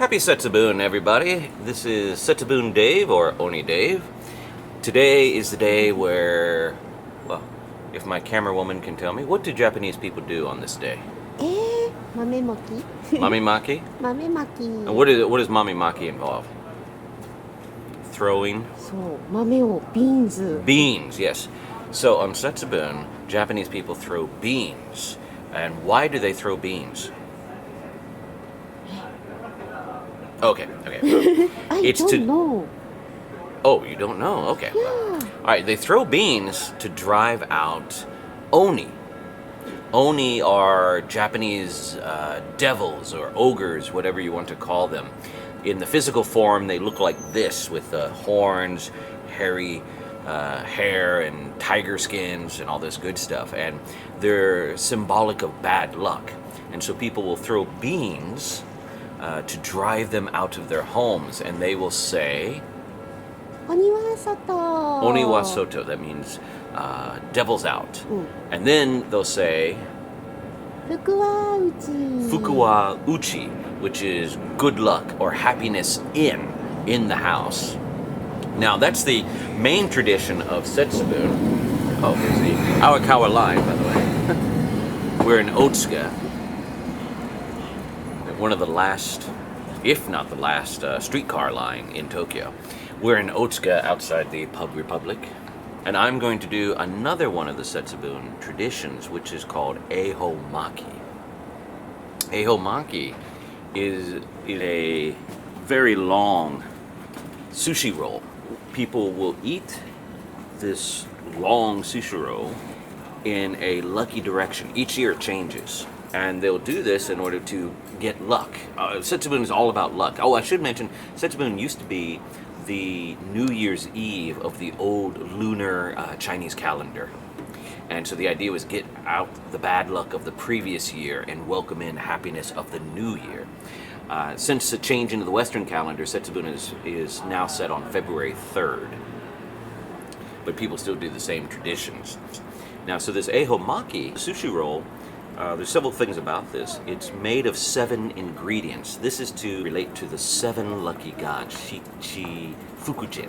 Happy Setsubun, everybody. This is Setsubun Dave, or Oni Dave. Today is the day where, well, if my camera woman can tell me, what do Japanese people do on this day? Mamemaki. Mamimaki? Mamemaki. And what does mamimaki involve? Throwing? So, mame beans. Beans, yes. So on Setsubun, Japanese people throw beans. And why do they throw beans? Okay. I don't know. Oh, you don't know? Okay. Yeah. All right, they throw beans to drive out oni. Oni are Japanese devils or ogres, whatever you want to call them. In the physical form, they look like this with horns, hairy hair, and tiger skins, and all this good stuff. And they're symbolic of bad luck. And so people will throw beans to drive them out of their homes, and they will say, Oni wa soto. Oni wa soto, that means devil's out. And then they'll say, Fuku wa uchi. Fuku wa uchi, which is good luck or happiness in the house. Now, that's the main tradition of Setsubun. Oh, here's the Arakawa line, by the way. We're in Otsuka. One of the last, if not the last, streetcar line in Tokyo. We're in Otsuka outside the Pub Republic, and I'm going to do another one of the Setsubun traditions, which is called Ehomaki. Ehomaki is a very long sushi roll. People will eat this long sushi roll in a lucky direction. Each year it changes. And they'll do this in order to get luck. Setsubun is all about luck. Oh, I should mention, Setsubun used to be the New Year's Eve of the old lunar Chinese calendar. And so the idea was get out the bad luck of the previous year and welcome in happiness of the new year. Since the change into the Western calendar, Setsubun is now set on February 3rd. But people still do the same traditions. Now, so this Ehomaki sushi roll, there's several things about this. It's made of 7 ingredients. This is to relate to the 7 lucky gods, Shichifukujin.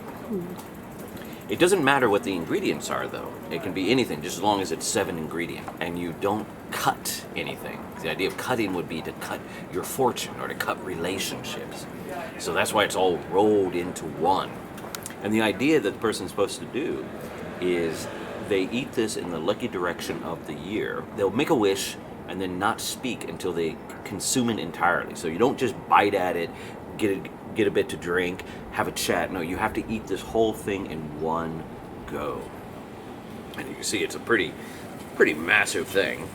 It doesn't matter what the ingredients are, though. It can be anything, just as long as it's 7 ingredients. And you don't cut anything. The idea of cutting would be to cut your fortune or to cut relationships. So that's why it's all rolled into one. And the idea that the person's supposed to do is they eat this in the lucky direction of the year. They'll make a wish and then not speak until they consume it entirely. So you don't just bite at it, get a bit to drink, have a chat. No, you have to eat this whole thing in one go. And you can see it's a pretty massive thing.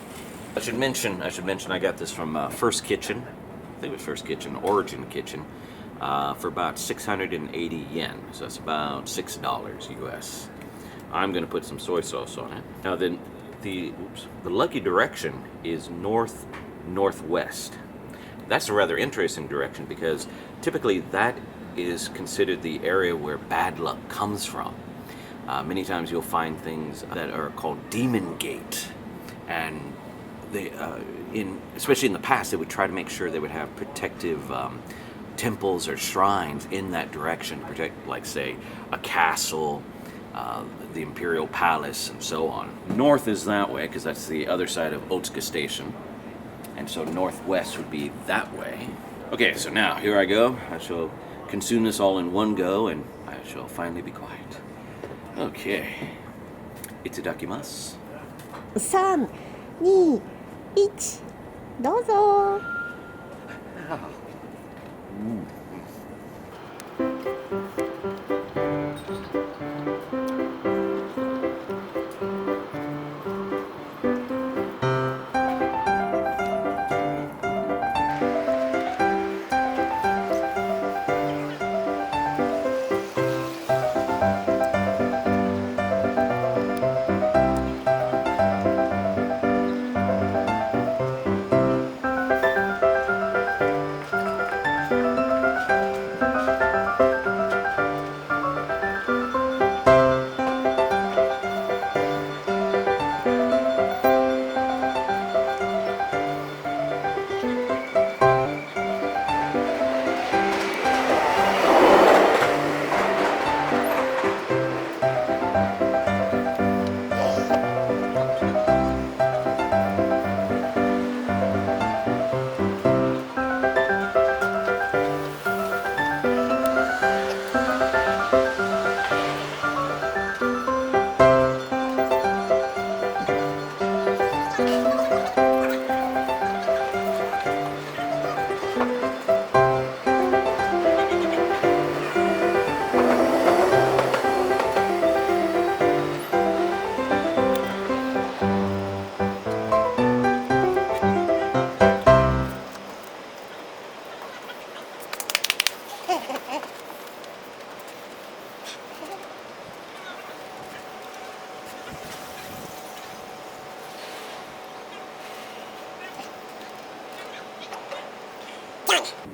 I should mention I got this from First Kitchen. I think it was First Kitchen, Origin Kitchen, for about 680 yen. So that's about $6 US. I'm going to put some soy sauce on it. Now then, the lucky direction is north-northwest. That's a rather interesting direction because typically that is considered the area where bad luck comes from. Many times you'll find things that are called Demon Gate, and they, especially in the past, they would try to make sure they would have protective temples or shrines in that direction, protect, like say, a castle, the Imperial Palace, and so on. North is that way, because that's the other side of Otsuka Station. And so northwest would be that way. Okay, so now, here I go. I shall consume this all in one go, and I shall finally be quiet. Okay. Itadakimasu. 3、2、1、どうぞ。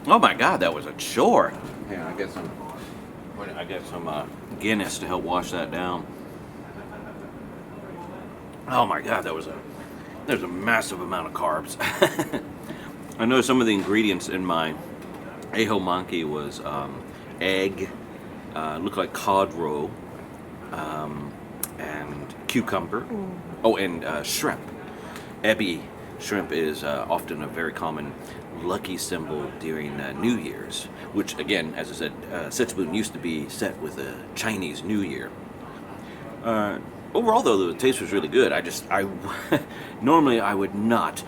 Oh my God, that was a chore. Here, I get some Guinness to help wash that down. Oh my God, there's a massive amount of carbs. I know some of the ingredients in my Ehomaki was egg, looked like cod roe, and cucumber. Oh, and shrimp. Ebi shrimp is often a very common lucky symbol during New Year's, which again, as I said, Setsubun used to be set with a Chinese New Year. Overall, though, the taste was really good. Normally I would not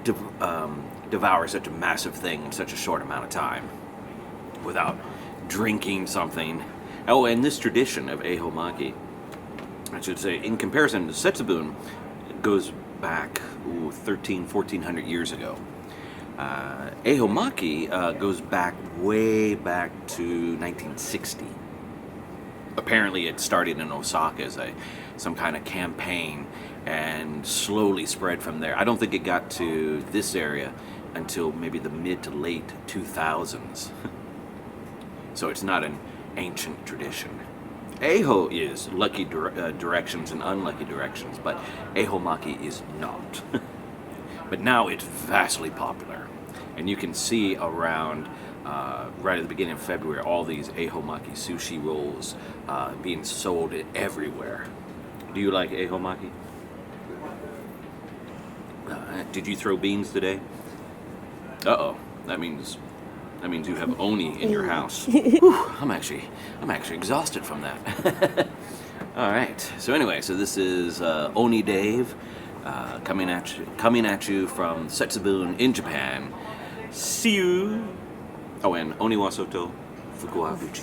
devour such a massive thing in such a short amount of time without drinking something. Oh, and this tradition of Ehomaki, I should say, in comparison to Setsubun, it goes back 1400 years ago. Ehomaki goes way back to 1960. Apparently it started in Osaka as some kind of campaign and slowly spread from there. I don't think it got to this area until maybe the mid to late 2000s. So it's not an ancient tradition. Eho is lucky directions and unlucky directions, but Ehomaki is not. But now it's vastly popular. And you can see around, right at the beginning of February, all these Ehomaki sushi rolls being sold everywhere. Do you like Ehomaki? Did you throw beans today? Uh-oh. That means you have oni in your house. Whew, I'm actually exhausted from that. All right. So anyway, this is Oni Dave coming at you from Setsubun in Japan. See you. Oh, and Oni wa soto, fuku wa uchi.